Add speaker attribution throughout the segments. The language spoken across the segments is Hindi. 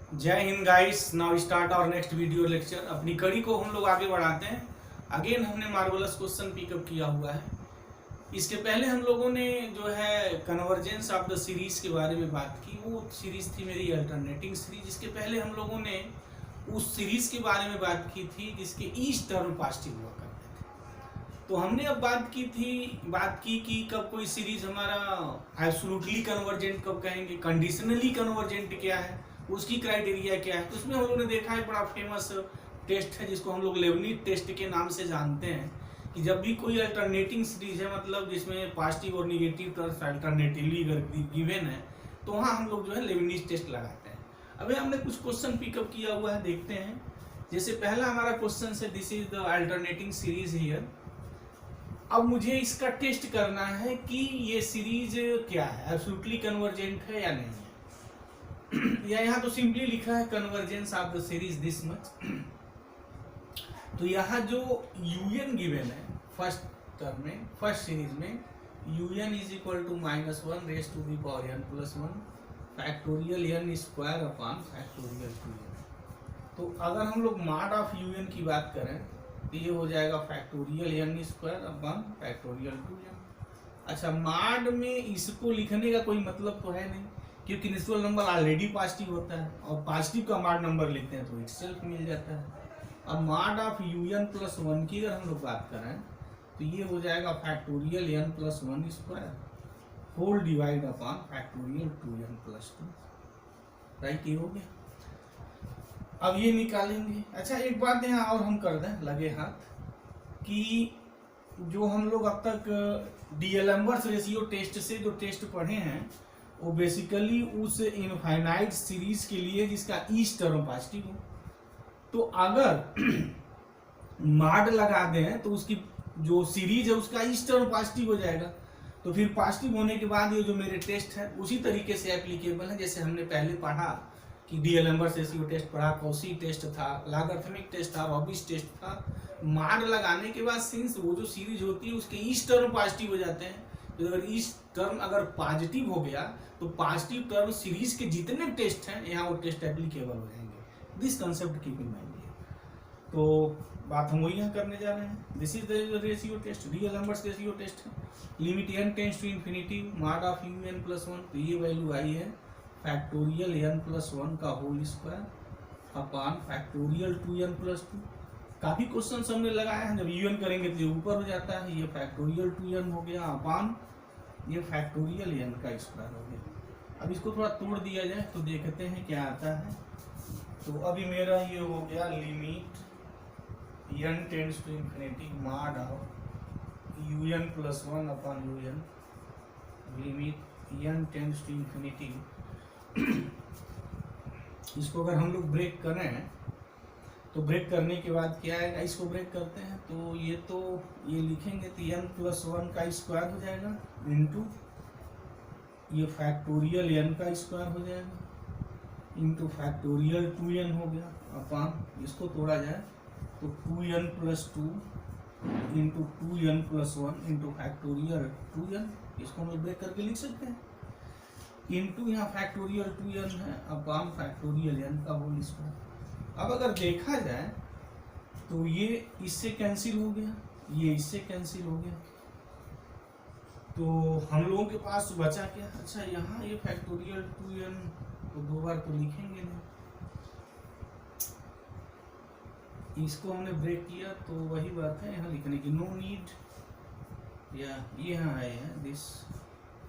Speaker 1: जय हिंद guys. Now start our next video lecture. अपनी कड़ी को हम लोग आगे बढ़ाते हैं। अगेन हमने मार्वलस क्वेश्चन पिकअप किया हुआ है। इसके पहले हम लोगों ने जो है कन्वर्जेंस ऑफ द सीरीज के बारे में बात की। वो सीरीज थी मेरी अल्टरनेटिंग सीरीज। इसके पहले हम लोगों ने उस सीरीज के बारे में बात की थी जिसके ईच टर्म पॉजिटिव हुआ करते थे। तो हमने अब बात की कि कब कोई सीरीज हमारा एब्सोल्युटली कन्वर्जेंट कब कहेंगे, कंडीशनली कन्वर्जेंट क्या है, उसकी क्राइटेरिया क्या है। उसमें हम लोगों ने देखा है बड़ा फेमस टेस्ट है जिसको हम लोग लेबनिज टेस्ट के नाम से जानते हैं कि जब भी कोई अल्टरनेटिंग सीरीज है, मतलब जिसमें पॉजिटिव और निगेटिव टर्म्स अल्टरनेटिवली गिवन है, तो वहाँ हम लोग जो है लेबनिज टेस्ट लगाते हैं। अभी हमने कुछ क्वेश्चन पिकअप किया हुआ है, देखते हैं। जैसे पहला हमारा क्वेश्चन है, this is the alternating series here. अब मुझे इसका टेस्ट करना है कि ये सीरीज क्या है, एब्सोल्युटली कन्वर्जेंट है या नहीं है। या यहाँ तो सिंपली लिखा है convergence of the series this much. तो यहाँ जो यूएन गिवन है फर्स्ट टर्म में, फर्स्ट सीरीज में, u n is equal to -1 raise to the power n plus 1 factorial n square upon factorial 2n। तो अगर हम लोग मॉड ऑफ यूएन की बात करें तो ये हो जाएगा factorial n square upon factorial 2n। अच्छा, मॉड में इसको लिखने का कोई मतलब तो है नहीं, क्योंकि नेचुरल नंबर ऑलरेडी पॉजिटिव होता है और पॉजिटिव का मॉड नंबर लिखते हैं तो इटसेल्फ मिल जाता है। अब मॉड ऑफ यूएन प्लस 1 की अगर हम लोग बात करें तो ये हो जाएगा factorial n plus 1 square whole divide upon factorial 2n plus 2। Right, ये हो गया। अब ये निकालेंगे। अच्छा, एक बात यहाँ और हम कर दें लगे हाथ कि जो हम लोग अब तक डीएलएम्बर्स रेशियो टेस्ट से जो टेस्ट पढ़े हैं वो बेसिकली उस इनफाइनाइट सीरीज के लिए जिसका ईच टर्म पॉजिटिव हो। तो अगर मॉड लगा दें तो उसकी जो सीरीज है उसका ईच टर्म पॉजिटिव हो जाएगा। तो फिर पॉजिटिव होने के बाद ये जो मेरे टेस्ट है उसी तरीके से एप्लीकेबल है जैसे हमने पहले पढ़ा कि डीएलएम्बर्स रेशियो टेस्ट पढ़ा, कॉशी टेस्ट था, लॉगरिथमिक टेस्ट था, रॉबिच टेस्ट था। मॉड लगाने के बाद सिंस वो जो सीरीज होती है उसके ईच टर्म पॉजिटिव हो जाते हैं। तो अगर ईच टर्म अगर पॉजिटिव हो गया तो पॉजिटिव टर्म सीरीज के जितने टेस्ट हैं यहाँ वो टेस्ट एप्लीकेबल हो जाएंगे। This concept keep in mind. तो बात हम वही यहाँ करने जा रहे हैं। This is the ratio test, D'Alembert's ratio test है। Limit n tends to infinity mod of un plus 1, तो ये वैल्यू आई है फैक्टोरियल n प्लस 1 का whole square upon factorial 2n plus 2। काफी क्वेश्चन हमने लगाए हैं, जब un करेंगे तो ये ऊपर हो जाता है, ये फैक्टोरियल 2n हो गया अपॉन ये फैक्टोरियल n का स्क्वायर हो गया। अब इसको थोड़ा तोड़ दिया जाए तो देखते हैं क्या आता है। तो अभी मेरा ये हो गया limit n tends to infinity mod of un plus 1 upon un limit n tends to infinity. इसको अगर हम लोग ब्रेक करें तो ब्रेक करने के बाद क्या आएगा, इसको ब्रेक करते हैं तो ये लिखेंगे तो n प्लस 1 का स्क्वायर हो जाएगा इंटू ये फैक्टोरियल n का स्क्वायर हो जाएगा इंटू फैक्टोरियल 2n हो गया अपॉन, इसको तोड़ा जाए तो 2n plus 2 into 2n plus 1 into factorial 2n। इसको हम ब्रेक करके लिख सकते हैं इंटू यहाँ फैक्टोरियल 2n है अपॉन फैक्टोरियल n का होल स्क्वायर। अब अगर देखा जाए तो ये इससे कैंसिल हो गया, ये इससे कैंसिल हो गया, तो हम लोगों के पास बचा क्या। अच्छा, यहाँ ये फैक्टोरियल 2n तो दो बार तो लिखेंगे नहीं, इसको हमने ब्रेक किया तो वही बात है यहाँ लिखने की, नो नीड। या ये यहाँ आए हैं दिस,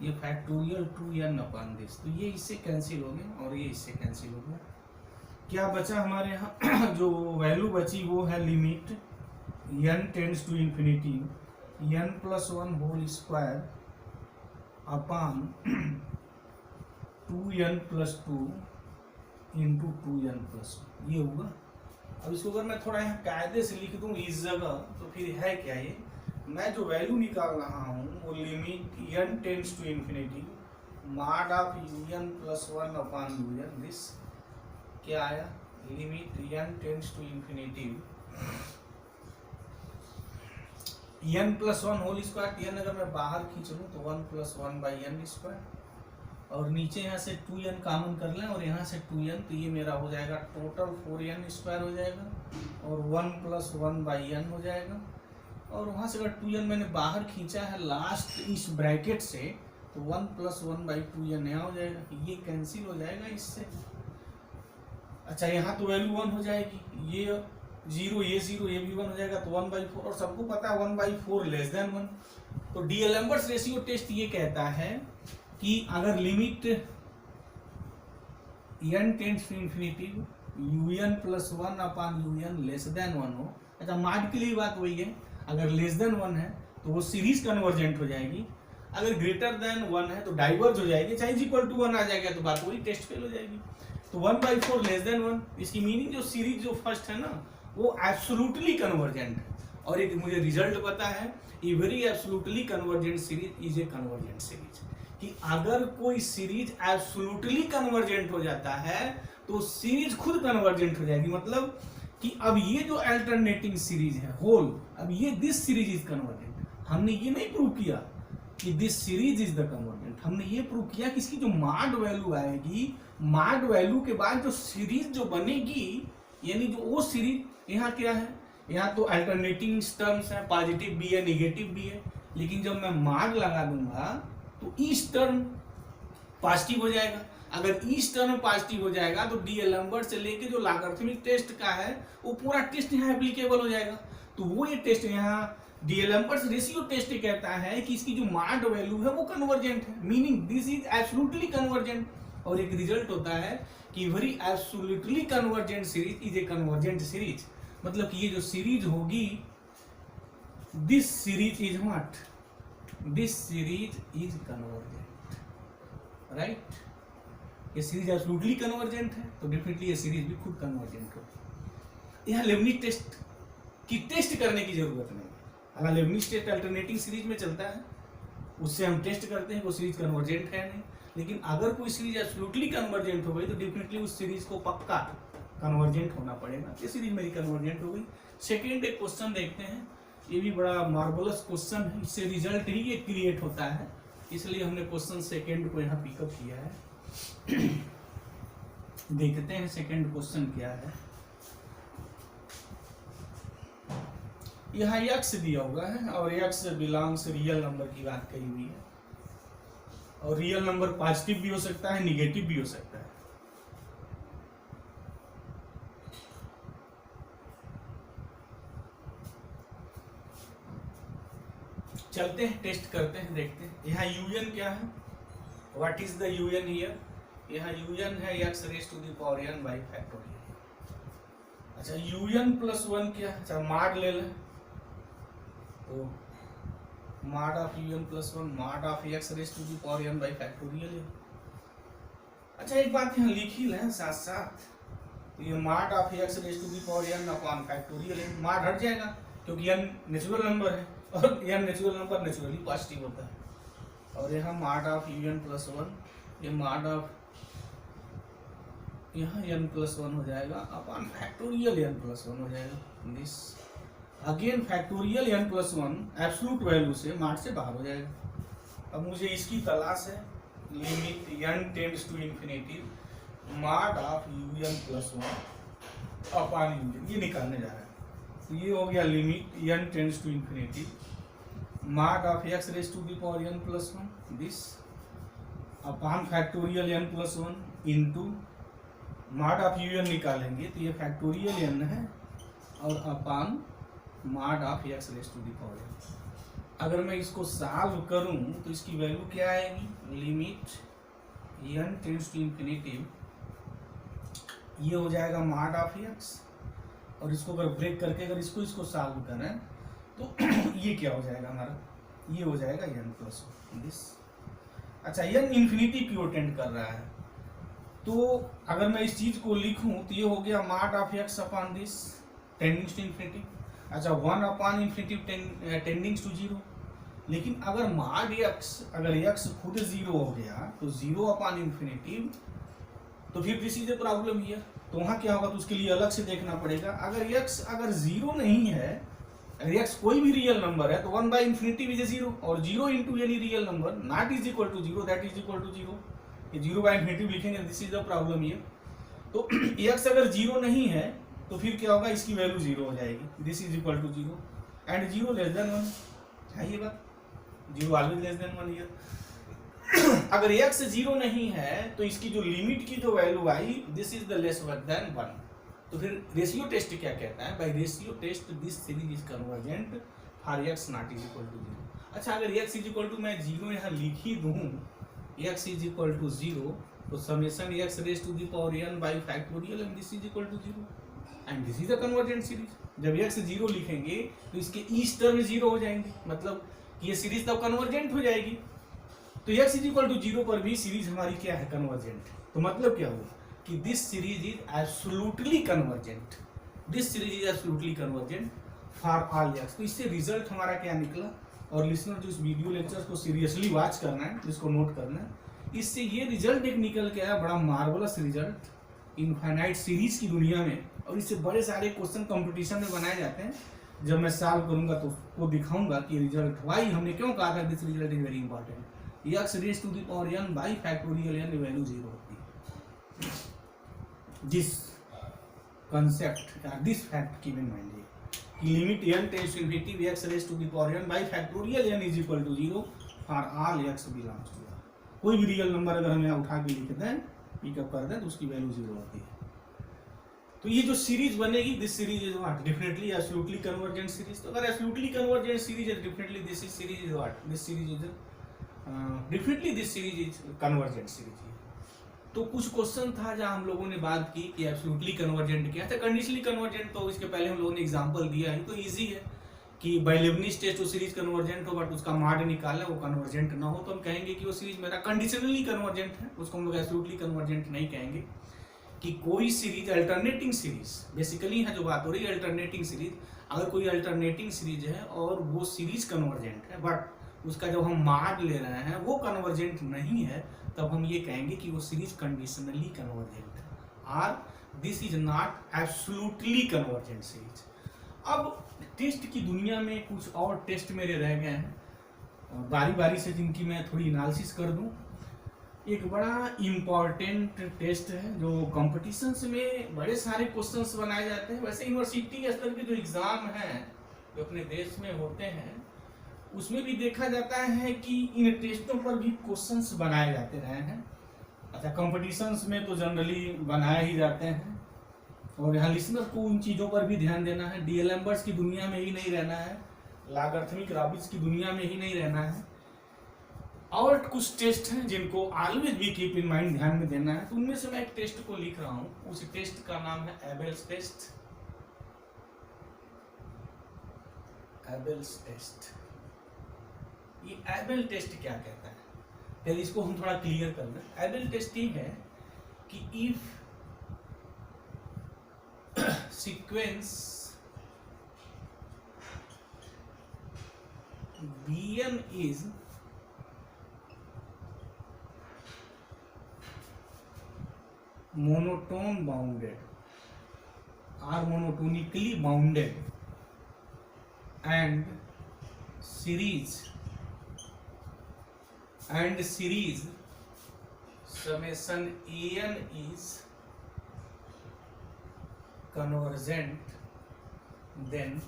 Speaker 1: ये फैक्टोरियल 2n अपॉन दिस, तो ये इससे कैंसिल हो गया और ये इससे कैंसिल हो गया। क्या बचा हमारे यहाँ जो वैल्यू बची वो है limit n tends to infinity n plus 1 whole square upon 2n plus 2 into 2n plus 1, ये होगा। अब इसको अगर मैं थोड़ा यहाँ कायदे से लिख दूँ इस जगह तो फिर है क्या, ये मैं जो वैल्यू निकाल रहा हूँ वो limit n tends to infinity mod of un plus 1 upon un, this क्या आया limit n tends to infinity n plus 1 whole square. n अगर मैं बाहर खींच लूँ तो 1 प्लस 1 बाई n स्क्वायर और नीचे यहाँ से 2n कॉमन कर लें और यहाँ से 2n, तो ये मेरा हो जाएगा टोटल 4n² हो जाएगा और 1 + 1/n हो जाएगा। और वहाँ से अगर 2n मैंने बाहर खींचा है लास्ट इस ब्रैकेट से, तो 1 + 1/2n यहाँ हो जाएगा, ये कैंसिल हो जाएगा इससे। अच्छा यहाँ तो वैल्यू 1 हो जाएगी, ये 0 ये 0 ये भी 1 हो जाएगा, तो 1/4। और सबको पता है 1/4 लेस देन 1। तो डीएलएम्बर्ट्स रेशियो टेस्ट ये कहता है कि अगर limit n tends to infinity un + 1/un less than 1 हो। अच्छा माड के लिए बात वही है, अगर लेस देन 1 है तो वो सीरीज कन्वर्जेंट हो जाएगी, अगर ग्रेटर देन 1 है तो डाइवर्ज हो जाएगी, चाहे = 1 आ जाएगा तो बात वही, टेस्ट फेल हो जाएगी। तो 1/4 लेस देन 1, इसकी मीनिंग जो सीरीज जो फर्स्ट है ना वो एब्सोल्युटली कन्वर्जेंट है। और एक मुझे रिजल्ट पता है, every absolutely convergent series is a convergent series, कि अगर कोई सीरीज एब्सोल्युटली कन्वर्जेंट हो जाता है तो सीरीज खुद कन्वर्जेंट हो जाएगी। मतलब कि अब ये जो अल्टरनेटिंग सीरीज है होल, अब ये दिस सीरीज इज कन्वर्जेंट, हमने ये नहीं प्रूव किया कि this series is the convergent, हमने ये प्रूव किया कि इसकी जो माड वैल्यू आएगी, माड वैल्यू के बाद जो सीरीज जो बनेगी, यानी जो वो सीरीज, यहाँ क्या है, यहाँ तो अल्टरनेटिंग टर्म्स है, पॉजिटिव भी है नेगेटिव भी है, लेकिन जब मैं माड लगा दूंगा तो ईच टर्म पॉजिटिव हो जाएगा। अगर ईच टर्म पॉजिटिव हो जाएगा तो डीएलएम्बर्ट से लेके जो लॉगरिथमिक टेस्ट का है वो पूरा टेस्ट यहाँ एप्लीकेबल हो जाएगा। तो वो ये टेस्ट यहाँ डीएलएम्बर्ट्स रेशियो टेस्ट कहता है कि इसकी जो माड वैल्यू है वो कन्वर्जेंट है, meaning this is absolutely convergent. और एक रिजल्ट होता है कि very absolutely convergent series is a convergent series, मतलब कि ये जो सीरीज होगी, this series is what, this series is convergent, right. ये सीरीज एब्सोल्युटली कन्वर्जेंट है तो डेफिनेटली ये सीरीज भी खुद कन्वर्जेंट होगी। यहाँ लेबनिज टेस्ट की टेस्ट करने की जरूरत नहीं है। अगर लेबनिज टेस्ट अल्टरनेटिंग सीरीज में चलता है उससे हम टेस्ट करते हैं वो सीरीज कन्वर्जेंट है नहीं, लेकिन अगर कोई सीरीज एब्सोल्युटली कन्वर्जेंट हो गई तो डेफिनेटली उस सीरीज को पक्का कन्वर्जेंट होना पड़ेगा। ये सीरीज मेरी कन्वर्जेंट हो गई। सेकेंड एक क्वेश्चन देखते हैं, ये भी बड़ा मार्वलस क्वेश्चन है, इससे रिजल्ट ही ये क्रिएट होता है, इसलिए हमने क्वेश्चन सेकेंड को यहाँ पिकअप किया है। देखते हैं सेकेंड क्वेश्चन क्या है। यहाँ x दिया हुआ है और x बिलोंग्स रियल नंबर की बात कही हुई है, और रियल नंबर पॉजिटिव भी हो सकता है निगेटिव भी हो सकता है। चलते हैं टेस्ट करते हैं, देखते हैं। यहाँ un क्या है, what is the un here, यहाँ un है x⁴n बाई फैक्टोरियल। अच्छा un + 1 क्या है, अच्छा माड ले लें तो mod of un + 1 mod of x⁴n by factorial है। अच्छा एक बात यहाँ लिख ही लें साथ साथ, ये mod of x⁴n upon factorial है, mod हट जाएगा क्योंकि n नेचुरल नंबर है और n natural number naturally positive होता है। और यहाँ mod of un + 1, ये mod of यहाँ n + 1 हो जाएगा अपॉन फैक्टोरियल n + 1 हो जाएगा। This again factorial n + 1 absolute value से mod से बाहर हो जाएगा। अब मुझे इसकी तलाश है, limit n tends to infinity mod of un + 1 upon un, ये निकालने जा रहा है। तो ये हो गया limit n tends to infinity mod of x⁴n + 1 this upon factorial n + 1 into mod of un निकालेंगे तो ये फैक्टोरियल n है और अपॉन mod of x⁴n। अगर मैं इसको सॉल्व करूं तो इसकी वैल्यू क्या आएगी, limit n tends to infinity, ये हो जाएगा mod of x, और इसको अगर ब्रेक करके अगर इसको सॉल्व करें तो ये क्या हो जाएगा हमारा, ये हो जाएगा n + 1 दिस। अच्छा n इन्फिनिटी की ओर टेंड कर रहा है, तो अगर मैं इस चीज को लिखूं तो ये हो गया mod of x upon this tendings to infinity. अच्छा 1 अपॉन इन्फिनिटी टेंडिंग्स टू 0, लेकिन अगर mod x अगर x खुद 0 हो गया तो 0 अपॉन इन्फिनिटी, तो फिर this is a problem here. तो वहाँ क्या होगा, तो उसके लिए अलग से देखना पड़ेगा। अगर x अगर 0 नहीं है, अगर x कोई भी रियल नंबर है तो 1/∞ इज 0, और 0 into any real number not is equal to 0 that is equal to 0। ये 0 बाय इन्फिनिटी लिखेंगे, दिस इज द प्रॉब्लम ये। तो x अगर 0 नहीं है तो फिर क्या होगा, इसकी वैल्यू 0 हो जाएगी, this is equal to 0 and 0 less than 1 है ये बात, 0 ऑलवेज लेस देन 1 हियर। अगर x 0 नहीं है तो इसकी जो लिमिट की जो वैल्यू आई, this is the less than 1। तो फिर रेशियो टेस्ट क्या कहता है, by ratio test this series is convergent for x not is equal to 0। अच्छा, अगर x इज इक्वल टू मैं 0 यहाँ लिख ही दूं, x इज इक्वल टू 0, तो summation x raise to the power n by factorial and this is equal to 0 and this is a convergent series. जब x 0 लिखेंगे तो इसके ईच टर्म 0 हो जाएंगे, मतलब ये सीरीज तब कन्वर्जेंट हो जाएगी। तो x इज इक्वल टू 0 पर भी सीरीज हमारी क्या है, कन्वर्जेंट। तो मतलब क्या हुआ कि this series is absolutely convergent, this series is absolutely convergent for all x। तो इससे रिजल्ट हमारा क्या निकला, और लिसनर जो इस वीडियो लेक्चर को सीरियसली वॉच करना है, जिसको नोट करना है, इससे ये रिजल्ट एक निकल के आया, बड़ा मार्वलस रिजल्ट इनफाइनाइट सीरीज की दुनिया में। और इससे बड़े सारे क्वेश्चन कंपटीशन में बनाए जाते हैं, जब मैं सॉल्व करूंगा तो वो दिखाऊंगा कि रिजल्ट वाई हमने क्यों कहा था this result is very important. x raise to the power n by factorial n value 0 होती है। दिस कंसेप्ट या this fact keep in mind कि limit n tends to infinity x raise to the power n by factorial n is equal to 0 for all x belongs to r। कोई भी रियल नंबर अगर हम यहाँ उठा के लिख दें, पिकअप कर दें, तो उसकी वैल्यू 0 होती है। तो ये जो सीरीज बनेगी, this series is what, definitely absolutely convergent series. तो अगर एब्सोल्युटली कन्वर्जेंट सीरीज है, definitely this is series is what, this series is definitely this series is convergent series. तो कुछ क्वेश्चन था जहां हम लोगों ने बात की कि एब्सोल्युटली कन्वर्जेंट क्या है, कंडीशनली कन्वर्जेंट तो इसके पहले हम लोगों ने एग्जांपल दिया है, तो इजी है कि बाय लेबनिज टेस्ट वो सीरीज कन्वर्जेंट हो, बट उसका मॉड निकालना वो कन्वर्जेंट ना हो, तो हम कहेंगे कि वो सीरीज मेरा कंडीशनली कन्वर्जेंट है, उसको हम लोग एब्सोल्युटली कन्वर्जेंट नहीं कहेंगे। कि कोई सीरीज अल्टरनेटिंग सीरीज, बेसिकली यहाँ जो बात हो रही है अल्टरनेटिंग सीरीज, अगर कोई अल्टरनेटिंग सीरीज है और वो सीरीज कन्वर्जेंट है, बट उसका जब हम मॉड ले रहे हैं वो कन्वर्जेंट नहीं है, तब हम ये कहेंगे कि वो सीरीज कंडीशनली कन्वर्जेंट है, और this is not absolutely convergent series. अब टेस्ट की दुनिया में कुछ और टेस्ट मेरे रह गए हैं, बारी बारी से जिनकी मैं थोड़ी एनालिसिस कर दूं। एक बड़ा इम्पॉर्टेंट टेस्ट है जो कॉम्पिटिशन्स में बड़े सारे क्वेश्चंस बनाए जाते हैं। वैसे यूनिवर्सिटी स्तर के जो एग्जाम हैं जो अपने देश में होते हैं, उसमें भी देखा जाता है कि इन टेस्टों पर भी क्वेश्चंस बनाए जाते रहे हैं। अच्छा, कॉम्पिटिशन्स में तो जनरली बनाए ही जाते हैं, और यहाँ लिसनर को उन चीज़ों पर भी ध्यान देना है। डीएलएम्बर्स की दुनिया में ही नहीं रहना है, लॉगरिथमिक रॉबिन्स की दुनिया में ही नहीं रहना है। और कुछ टेस्ट हैं जिनको ऑलवेज भी कीप इन माइंड, ध्यान में देना है। तो उनमें से मैं एक टेस्ट को लिख रहा हूँ, उस टेस्ट का नाम है एबेल्स टेस्ट। एबेल्स टेस्ट, ये एबेल टेस्ट क्या कहता है, पहले इसको हम थोड़ा क्लियर कर लें। एबेल टेस्ट ये है कि if sequence Bn is monotone bounded or monotonically bounded and series summation an is convergent, then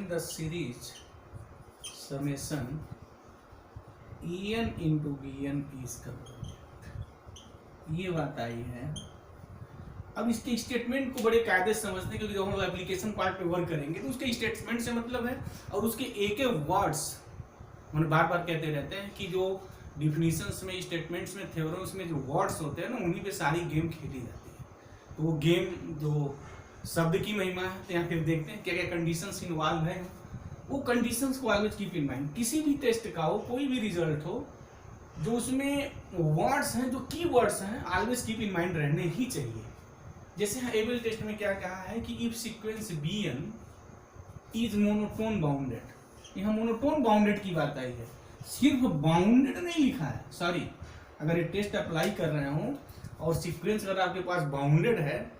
Speaker 1: the series summation en into bn is convergent। ये बात आई है। अब इसके स्टेटमेंट को बड़े कायदे से समझते हैं, क्योंकि जब हम एप्लीकेशन पार्ट पे वर्क करेंगे तो उसके स्टेटमेंट से मतलब है, और उसके एक वर्ड्स हम बार बार कहते रहते हैं कि जो डिफिनीशंस में, स्टेटमेंट्स में, थ्योरम्स में जो वर्ड्स होते हैं ना, उन्हीं पे सारी गेम खेली जाती है। तो वो गेम जो शब्द की महिमा है, तो यहाँ फिर देखते हैं क्या क्या कंडीशंस इन्वॉल्व है। वो कंडीशंस को ऑलवेज कीप इन माइंड। किसी भी टेस्ट का हो, कोई भी रिजल्ट हो, जो उसमें वर्ड्स हैं, जो की वर्ड्स हैं, ऑलवेज कीप इन माइंड रहने ही चाहिए। जैसे यहाँ एबेल टेस्ट में क्या कहा है कि if sequence Bn is monotone bounded, यहाँ मोनोटोन बाउंडेड की बात आई है, सिर्फ बाउंडेड नहीं लिखा है। सॉरी, अगर ये टेस्ट अप्लाई कर रहे हो और सीक्वेंस अगर आपके पास बाउंडेड है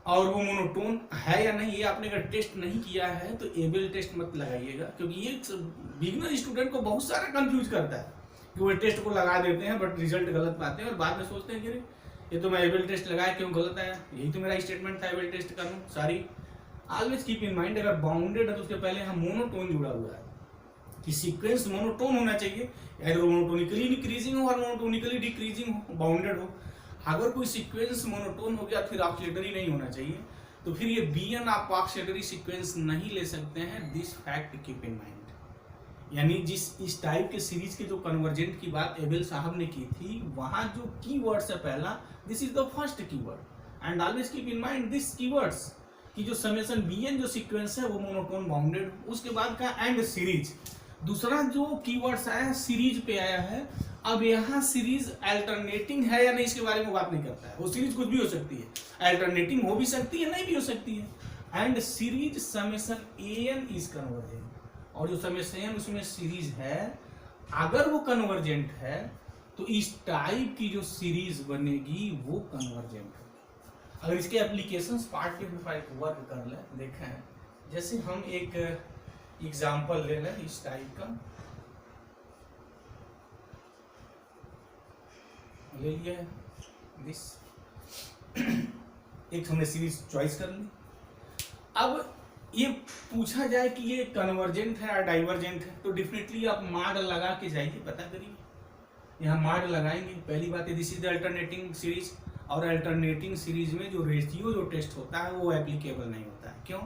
Speaker 1: और वो मोनोटोन है या नहीं, ये आपने अगर टेस्ट नहीं किया है तो एबेल टेस्ट मत लगाइएगा, क्योंकि ये बिगिनर स्टूडेंट को बहुत सारा कंफ्यूज करता है कि वो टेस्ट को लगा देते हैं बट रिजल्ट गलत पाते हैं और बाद में सोचते हैं कि अरे ये तो मैं एबल टेस्ट लगाया क्यों गलत आया, यही तो मेरा स्टेटमेंट था एबल टेस्ट करूँ। Sorry, always keep in mind अगर बाउंडेड है तो उसके पहले यहाँ मोनोटोन जुड़ा हुआ है कि सीक्वेंस मोनोटोन होना चाहिए, या मोनोटोनिकली इंक्रीजिंग हो और मोनोटोनिकली डिक्रीजिंग हो, बाउंडेड हो। अगर कोई सीक्वेंस मोनोटोन हो गया फिर ऑक्सीलेटरी नहीं होना चाहिए, तो फिर ये Bn आप ऑक्सीलेटरी सीक्वेंस नहीं ले सकते हैं। This fact keep in mind. यानी इस टाइप के सीरीज के जो कन्वर्जेंट की बात एबेल साहब ने की थी, वहां जो कीवर्ड्स है पहला, this is the first keyword and always keep in mind this keywords कि जो समेशन Bn जो सीक्वेंस है वो मोनोटोन बाउंडेड। उसके बाद का एंड सीरीज, दूसरा जो कीवर्ड्स आया सीरीज पे आया है। अब यहाँ सीरीज अल्टरनेटिंग है या नहीं इसके बारे में बात नहीं करता है, वो सीरीज कुछ भी हो सकती है, अल्टरनेटिंग हो भी सकती है नहीं भी हो सकती है। And series summation An is convergent, और जो समेशन उसमें सीरीज है अगर वो कन्वर्जेंट है तो इस टाइप की जो सीरीज बनेगी वो कन्वर्जेंट होगी। अगर इसके एप्लीकेशंस पार्ट के वर्क कर ले, देखें जैसे हम एक एग्जाम्पल ले लें इस टाइप का, ले लिया दिस एक हमने सीरीज चॉइस कर ली। अब ये पूछा जाए कि ये कन्वर्जेंट है या डाइवर्जेंट है, तो डेफिनेटली आप मार्ड लगा के जाइए, पता करिए। यहाँ मार्ड लगाएंगे, पहली बात है this is the alternating series, और अल्टरनेटिंग सीरीज में जो रेशियो जो टेस्ट होता है वो एप्लीकेबल नहीं होता है। क्यों?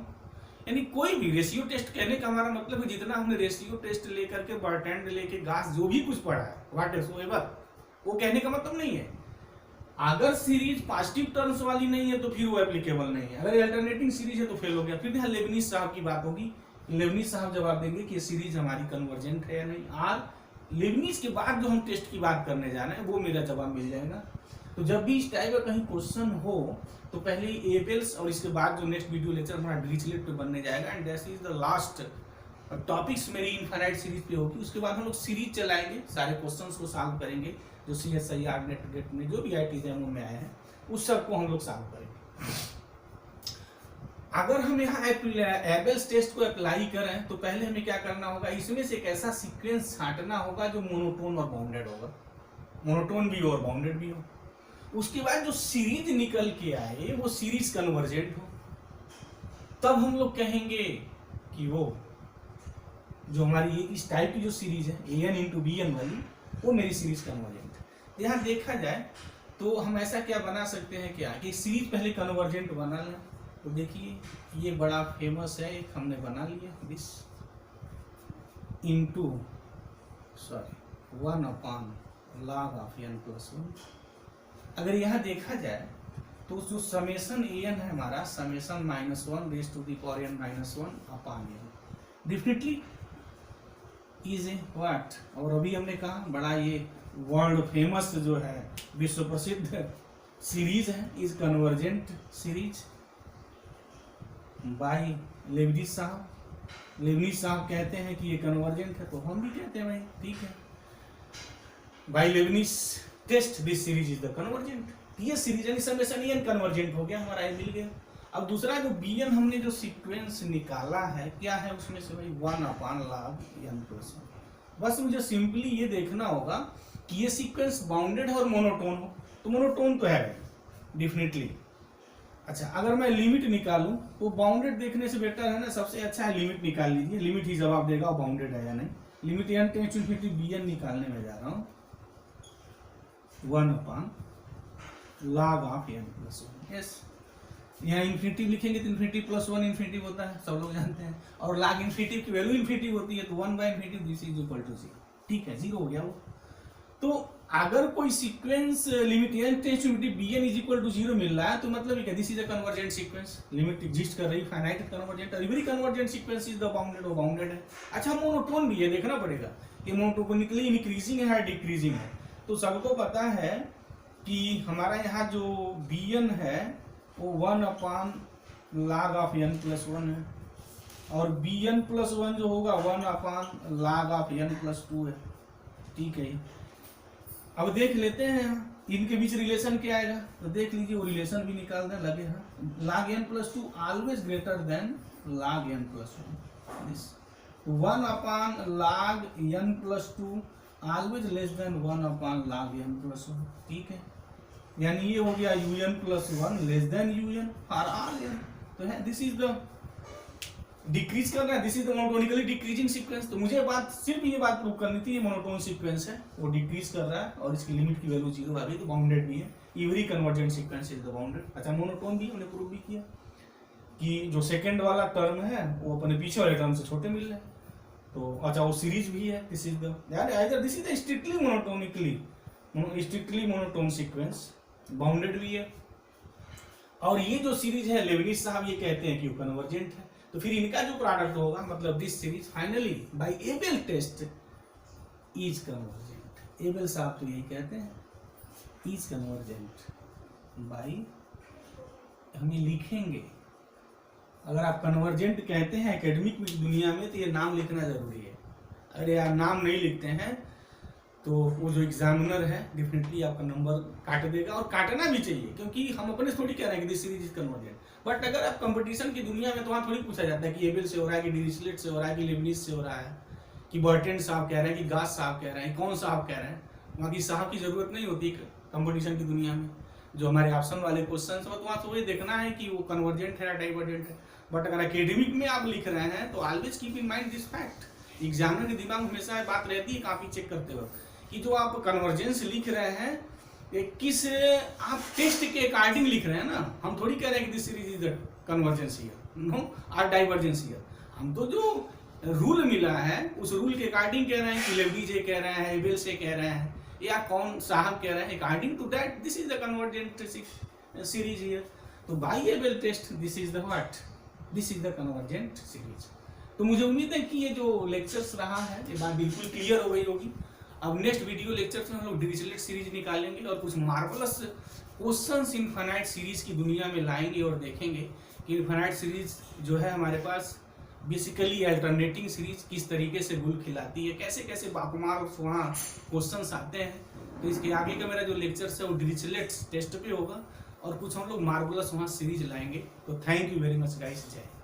Speaker 1: यानी कोई भी रेशियो टेस्ट, कहने का हमारा मतलब है जितना हमने रेशियो टेस्ट लेकर के बर्टेंड लेके गास जो भी कुछ पढ़ा है व्हाट एवर, वो कहने का मतलब नहीं है। अगर सीरीज पॉजिटिव टर्म्स वाली नहीं है तो फिर वो एप्लीकेबल नहीं है, अगर अल्टरनेटिंग सीरीज है तो फेल हो गया। फिर यहाँ लेबनीज साहब की बात होगी, लेबनीज साहब जवाब देंगे कि ये सीरीज हमारी कन्वर्जेंट है या नहीं। और लेबनीज के बाद जो हम टेस्ट की बात करने जा रहे हैं वो मेरा जवाब मिल जाएगा। तो जब भी इस टाइप का कहीं क्वेश्चन हो तो पहले एबेल्स और इसके बाद जो नेक्स्ट वीडियो लेक्चर हमारा डिरिचलेट पे बनने जाएगा and that is the last topics मेरी इनफाइनाइट सीरीज पे होगी। उसके बाद हम लोग सीरीज चलाएंगे, सारे क्वेश्चंस को सॉल्व करेंगे जो CSIR नेट गेट में जो भी IIT एग्जामों में आए हैं उस सब को हम लोग सॉल्व करेंगे। अगर हम यहाँ एबेल्स टेस्ट को अप्लाई करें तो पहले हमें क्या करना होगा, इसमें से एक ऐसा सीक्वेंस छांटना होगा जो मोनोटोन और बाउंडेड होगा, मोनोटोन भी हो और बाउंडेड भी हो। उसके बाद जो सीरीज निकल के आए वो सीरीज कन्वर्जेंट हो, तब हम लोग कहेंगे कि वो जो हमारी इस टाइप की जो सीरीज है An into Bn वाली वो मेरी सीरीज कन्वर्जेंट है। यहाँ देखा जाए तो हम ऐसा क्या बना सकते हैं क्या कि सीरीज पहले कन्वर्जेंट बना लें। तो देखिए ये बड़ा फेमस है, एक हमने बना लिया this into 1 log of n plus 1। अगर यहाँ देखा जाए तो जो समेशन An है हमारा summation -1 raise to the power n -1 upon n definitely is a what. और अभी हमने कहा बड़ा ये वर्ल्ड फेमस जो है विश्व प्रसिद्ध सीरीज है is convergent series by Lebanese साहब। लेबनीज साहब कहते हैं कि ये कन्वर्जेंट है तो हम भी कहते हैं भाई ठीक है, by Leibniz test this series is the convergent. ये सीरीज यानी समेशन An कन्वर्जेंट हो गया, हमारा ये मिल गया। अब दूसरा जो Bn हमने जो सीक्वेंस निकाला है क्या है उसमें से भाई 1 upon log n plus 1। बस मुझे सिंपली ये देखना होगा कि ये सीक्वेंस बाउंडेड है और मोनोटोन हो, तो मोनोटोन तो है डेफिनेटली। अच्छा अगर मैं लिमिट निकालूं तो बाउंडेड देखने से बेटर है ना, सबसे अच्छा है लिमिट निकाल लीजिए, लिमिट ही जवाब देगा बाउंडेड है या नहीं। Limit n tends to infinity Bn निकालने में जा रहा हूँ 1 upon log of n plus 1। Yes यहाँ इन्फिनिटी लिखेंगे तो इन्फिनिटी प्लस 1 इन्फिनिटी होता है, सब लोग जानते हैं, और log इन्फिनिटी की वैल्यू इन्फिनिटी होती है तो 1/इन्फिनिटी दिस इज इक्वल टू 0। ठीक है, 0 हो गया वो। तो अगर कोई sequence limit n tends to infinity Bn is equal to 0 मिल रहा है तो मतलब ये this is a convergent sequence, limit exist कर रही, finite convergent, every convergent sequence is the bounded और बाउंडेड है। अच्छा मोनोटोन भी है, देखना पड़ेगा कि मोनोटोनिकली इंक्रीजिंग है डिक्रीजिंग है। तो सबको पता है कि हमारा यहाँ जो Bn है वो 1 upon log of n plus 1 है, और Bn plus 1 जो होगा 1 upon log of n plus 2 है। ठीक है, अब देख लेते हैं इनके बीच रिलेशन क्या आएगा, तो देख लीजिए वो रिलेशन भी निकाल दें लगे हैं। log n plus 2 always greater than log n plus 1। This 1 upon log n plus 2 always less than 1 upon log n plus 1, ठीक है। यानी ये हो गया un plus 1 less than un for all n। तो है दिस इज द डिक्रीज कर रहा है, this is the monotonically decreasing sequence. तो मुझे सिर्फ ये बात प्रूव करनी थी, ये मोनोटोन सीक्वेंस है, वो डिक्रीज कर रहा है और इसकी लिमिट की वैल्यू 0 आ गई, तो बाउंडेड भी है। Every convergent sequence is the bounded. अच्छा, मोनोटोन भी हमने प्रूव भी किया कि जो सेकंड वाला टर्म है वो अपने पीछे वाले टर्म से छोटे मिल रहे हैं। तो अच्छा, वो सीरीज भी है, दिस इज द यार either this is the strictly monotone sequence, bounded भी है। और ये जो सीरीज है लेबनिज साहब ये कहते हैं कि वो कन्वर्जेंट है। तो फिर इनका जो प्रोडक्ट होगा, मतलब this series finally by Abel test is convergent. Abel साहब तो यही कहते हैं, इज कन्वर्जेंट बाय, हम ये लिखेंगे। अगर आप कन्वर्जेंट कहते हैं एकेडमिक दुनिया में तो ये नाम लिखना जरूरी है। अरे यार नाम नहीं लिखते हैं तो वो जो एग्जामिनर है डेफिनेटली आपका नंबर काट देगा, और काटना भी चाहिए, क्योंकि हम अपने थोड़ी कह रहे हैं कि this series is convergent. But अगर आप कंपटीशन की दुनिया में, तो वहाँ थोड़ी पूछा जाता है कि एबल से हो रहा है, कि डिरिचलेट से हो रहा है, कि लेबनिज से हो रहा है, कि बर्टेन साहब कह रहे हैं, कि गास साहब कह रहे हैं, कौन साहब कह रहे हैं। वहाँ की साहब की जरूरत नहीं होती कंपटीशन की दुनिया में। जो हमारे ऑप्शन वाले क्वेश्चन है तो वहाँ तो ये देखना है कि वो कन्वर्जेंट है या डाइवर्जेंट है। बट अगर एकेडमिक में आप लिख रहे हैं तो always keep in mind this fact. Examiner के दिमाग में हमेशा ये बात रहती है कॉपी चेक करते वक्त, कि जो आप कन्वर्जेंस लिख रहे हैं ये किस आप टेस्ट के अकॉर्डिंग लिख रहे हैं ना। हम थोड़ी कह रहे हैं कि this series is the convergence here, no, और डाइवर्जेंस हियर। हम तो जो रूल मिला है उस रूल के अकॉर्डिंग कह रहे हैं, कि लेबनिज कह रहे हैं, एबल से कह रहे हैं, या कौन साहब कह रहे हैं, according to that this is the convergent series here. तो by Abel test this is the what, this is the convergent series. तो मुझे उम्मीद है कि ये जो लेक्चर्स रहा है ये बात बिल्कुल क्लियर हो गई होगी। अब नेक्स्ट वीडियो लेक्चर्स में हम लोग डिरिचलेट सीरीज निकालेंगे और कुछ मार्वलस क्वेश्चंस इनफाइनाइट सीरीज की दुनिया में लाएंगे और देखेंगे कि इनफाइनाइट सीरीज जो है हमारे पास बेसिकली अल्टरनेटिंग सीरीज किस तरीके से गुल खिलाती है, कैसे कैसे बाकुमार वहाँ क्वेश्चंस आते हैं। तो इसके आगे का मेरा जो लेक्चर्स है वो डिरिचलेट टेस्ट पे होगा और कुछ हम लोग मार्वलस वहाँ सीरीज लाएंगे। तो thank you very much guys, जय।